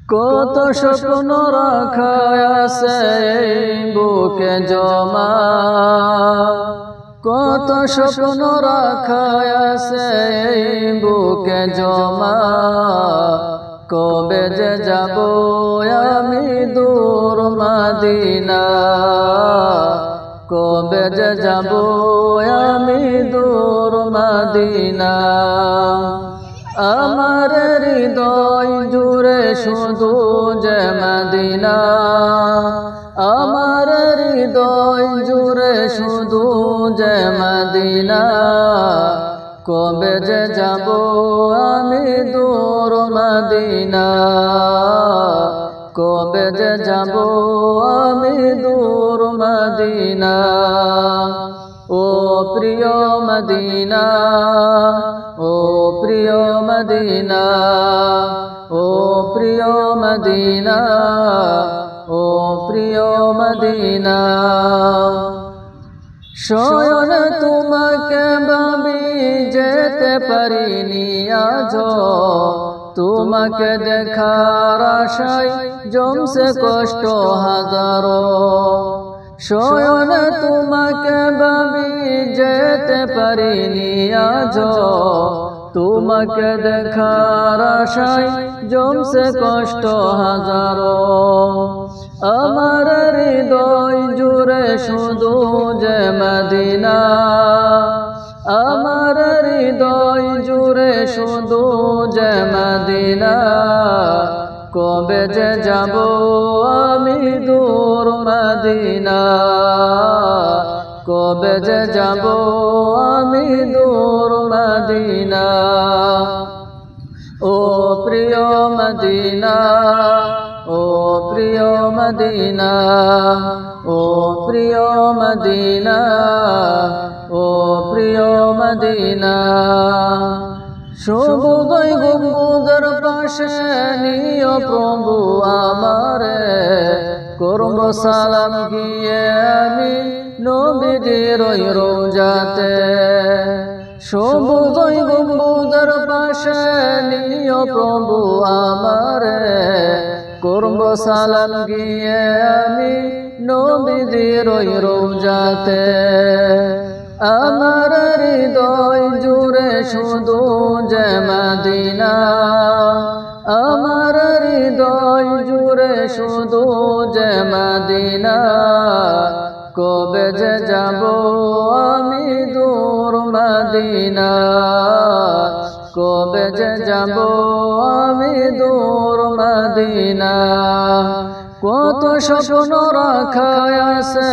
কত স্বপ্ন রাখা আছে বুকে জমা, কত স্বপ্ন রাখা আছে বুকে জমা। কবে যে যাব আমি দূর মদিনা, কবে যে যাব আমি দূর মদিনা। আমার হৃদয় জুড়ে শুধু যে মদিনা, আমার হৃদয় জুড়ে শুধু যে মদিনা। কবে যে যাব আমি দূর মদিনা, কবে যে যাব আমি দূর মদিনা। ও প্রিয় মদিনা, ও প্রিয় মদিনা, ও প্রিয় মদিনা, ও প্রিয় মদিনা। শয়ন তোমাকে ভাবি যেতে পারিনি আজো, তোমাকে দেখার আশায় জমছে কষ্ট হাজারো। শয়ন তোমাকে ভাবি যেতে পারিনি আজো, তোমাকে দেখার আশায় জমছে কষ্ট হাজারো। আমার হৃদয় জুড়ে শুধু যে মদিনা, আমার হৃদয় জুড়ে শুধু যে মদিনা। কবে যে যাব আমি দূর মদিনা, কবে যে যাব আমি দূর মদিনা। ও প্রিয় মদিনা, ও প্রিয় মদিনা, ও প্রিয় মদিনা, ও প্রিয় মদিনা। সবুজ গম্বুজের পাশে নিও প্রভু আমারে, করব সালাম গিয়ে আমি নবীজির রওজাতে। সবুজ গম্বুজের পাশে নিও প্রভু আমারে, করব সালাম গিয়ে আমি নবীজির রওজাতে। আমার হৃদয় জুড়ে শুধু যে মদিনা, আমার হৃদয় জুড়ে শুধু যে মদিনা। কবে যে যাব আমি দূর মদিনা, কবে যে যাব আমি দূর মদিনা। কত স্বপ্ন রাখা আছে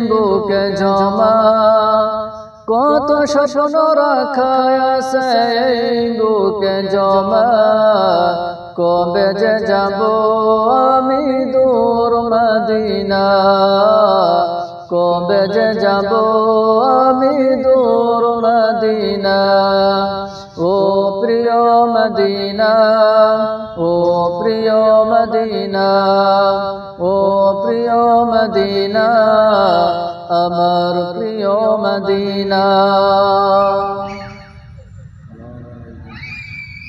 বুকে জমা, কত স্বপ্ন রাখা আছে বুকে জমা। কবে যে যাব আমি দূর মদিনা, কবে যে যাব আমি দূর মদিনা। ও প্রিয় মদিনা, ও প্রিয় মদিনা, ও প্রিয় মদিনা, আমার প্রিয় মদিনা।